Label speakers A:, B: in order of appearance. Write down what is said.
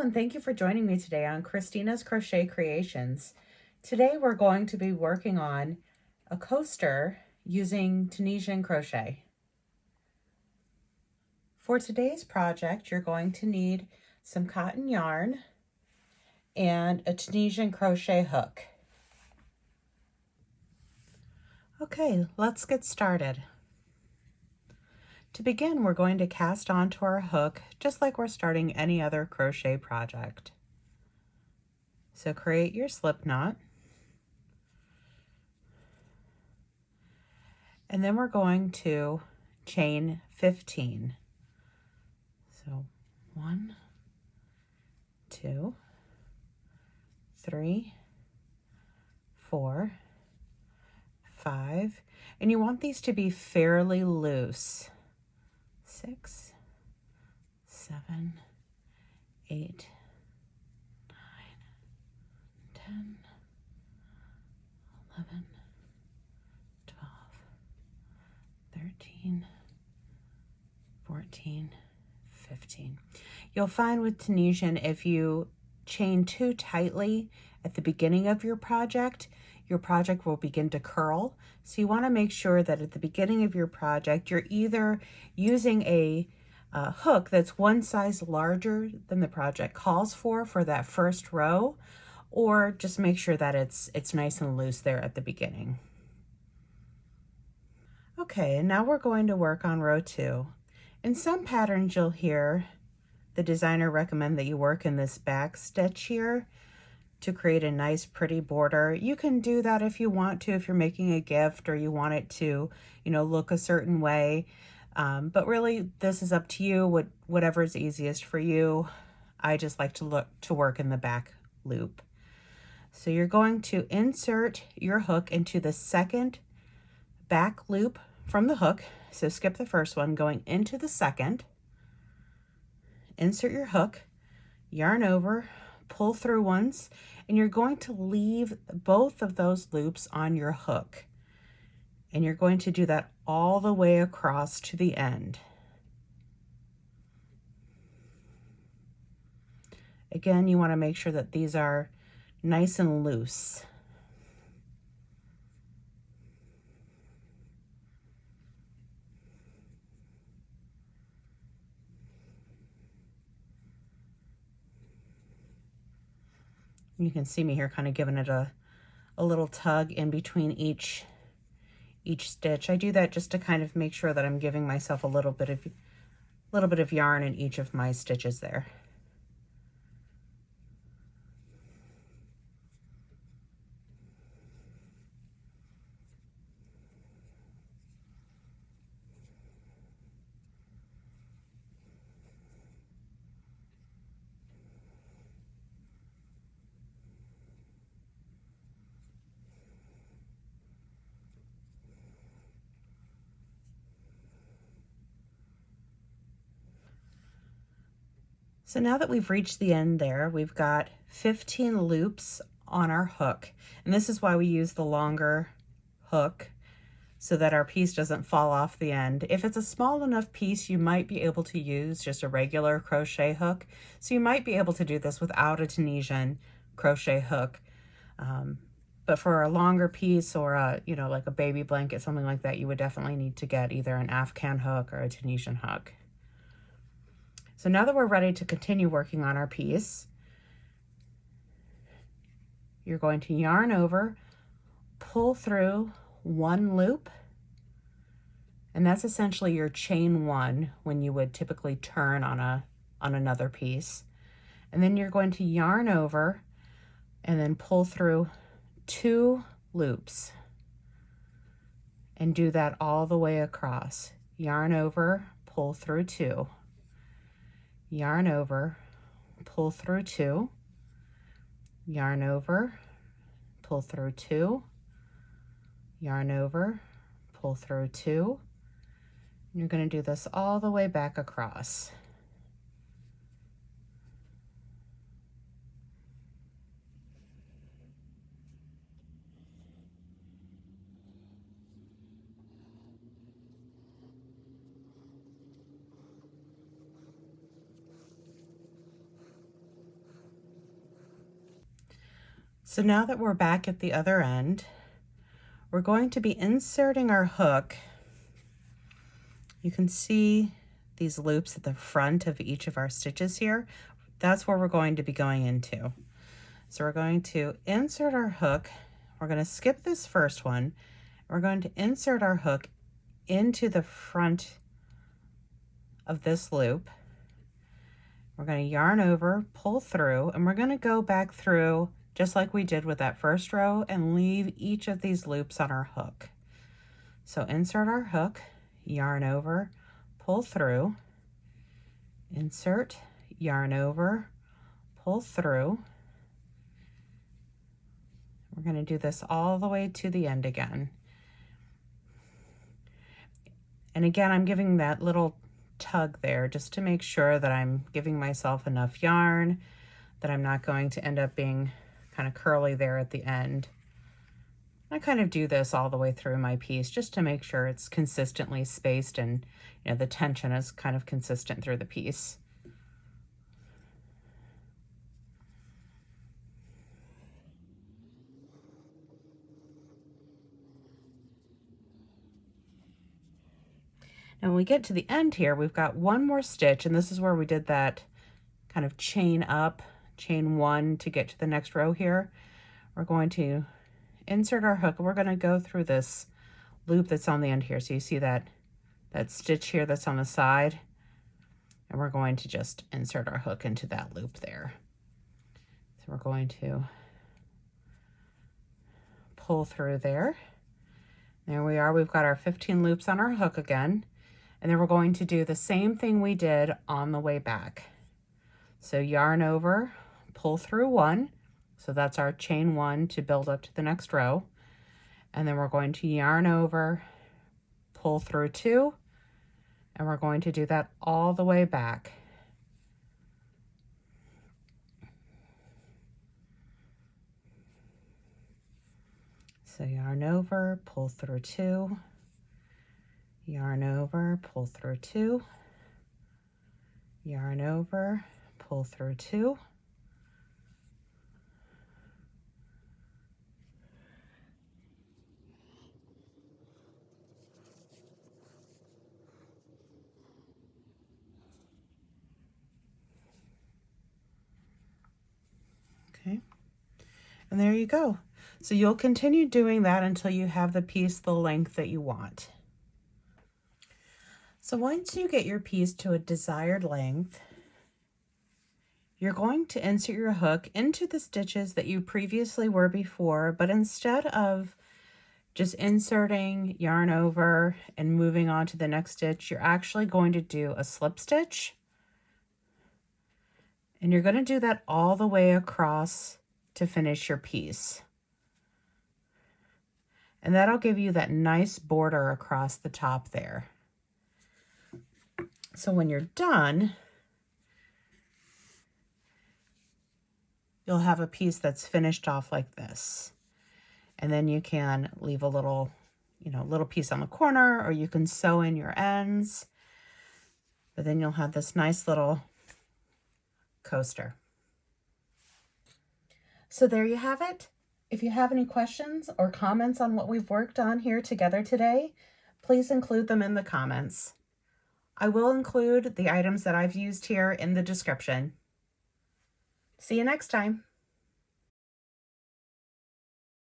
A: and thank you for joining me today on Christina's Crochet Creations. Today we're going to be working on a coaster using Tunisian crochet. For today's project, you're going to need some cotton yarn and a Tunisian crochet hook. Okay, let's get started. To begin, we're going to cast onto our hook just like we're starting any other crochet project. So create your slip knot. And then we're going to chain 15. So 1, 2, 3, 4, 5, and you want these to be fairly loose. 6, 7, 8, 9, 10, 11, 12, 13, 14, 15. You'll find with Tunisian, if you chain too tightly at the beginning of your project will begin to curl. So you want to make sure that at the beginning of your project, you're either using a hook that's one size larger than the project calls for that first row, or just make sure that it's nice and loose there at the beginning. Okay, and now we're going to work on row 2. In some patterns, you'll hear the designer recommend that you work in this back stitch here to create a nice pretty border. You can do that if you want to, if you're making a gift or you want it to, look a certain way. But really, this is up to you, whatever is easiest for you. I just like to work in the back loop. So you're going to insert your hook into the second back loop from the hook. So skip the first one, going into the second. Insert your hook, yarn over, pull through once, and you're going to leave both of those loops on your hook. And you're going to do that all the way across to the end. Again, you want to make sure that these are nice and loose. You can see me here kind of giving it a little tug in between each stitch. I do that just to kind of make sure that I'm giving myself a little bit of yarn in each of my stitches there. So now that we've reached the end there, we've got 15 loops on our hook. And this is why we use the longer hook, so that our piece doesn't fall off the end. If it's a small enough piece, you might be able to use just a regular crochet hook. So you might be able to do this without a Tunisian crochet hook. But for a longer piece or like a baby blanket, something like that, you would definitely need to get either an Afghan hook or a Tunisian hook. So now that we're ready to continue working on our piece, you're going to yarn over, pull through one loop, and that's essentially your chain 1 when you would typically turn on another piece. And then you're going to yarn over and then pull through 2 loops and do that all the way across. Yarn over, pull through 2. Yarn over, pull through 2, yarn over, pull through 2, yarn over, pull through 2, and you're going to do this all the way back across. So now that we're back at the other end, we're going to be inserting our hook. You can see these loops at the front of each of our stitches here. That's where we're going to be going into. So we're going to insert our hook. We're going to skip this first one. We're going to insert our hook into the front of this loop. We're going to yarn over, pull through, and we're going to go back through just like we did with that first row and leave each of these loops on our hook. So insert our hook, yarn over, pull through, insert, yarn over, pull through. We're going to do this all the way to the end again. And again, I'm giving that little tug there just to make sure that I'm giving myself enough yarn, that I'm not going to end up being kind of curly there at the end. I kind of do this all the way through my piece just to make sure it's consistently spaced and the tension is kind of consistent through the piece. And when we get to the end here, we've got one more stitch, and this is where we did that kind of chain up, chain one to get to the next row here. We're going to insert our hook, and we're going to go through this loop that's on the end here. So you see that stitch here that's on the side, and we're going to just insert our hook into that loop there. So we're going to pull through there. There we are. We've got our 15 loops on our hook again. And then we're going to do the same thing we did on the way back. So yarn over, pull through one. So that's our chain one to build up to the next row. And then we're going to yarn over, pull through two, and we're going to do that all the way back. So yarn over, pull through two, yarn over, pull through two, yarn over, pull through two, okay, and there you go. So you'll continue doing that until you have the piece the length that you want. So once you get your piece to a desired length, you're going to insert your hook into the stitches that you previously were before, but instead of just inserting, yarn over, and moving on to the next stitch, you're actually going to do a slip stitch. And you're going to do that all the way across to finish your piece. And that'll give you that nice border across the top there. So when you're done, you'll have a piece that's finished off like this. And then you can leave a little, little piece on the corner, or you can sew in your ends. But then you'll have this nice little coaster. So there you have it. If you have any questions or comments on what we've worked on here together today, please include them in the comments. I will include the items that I've used here in the description. See you next time.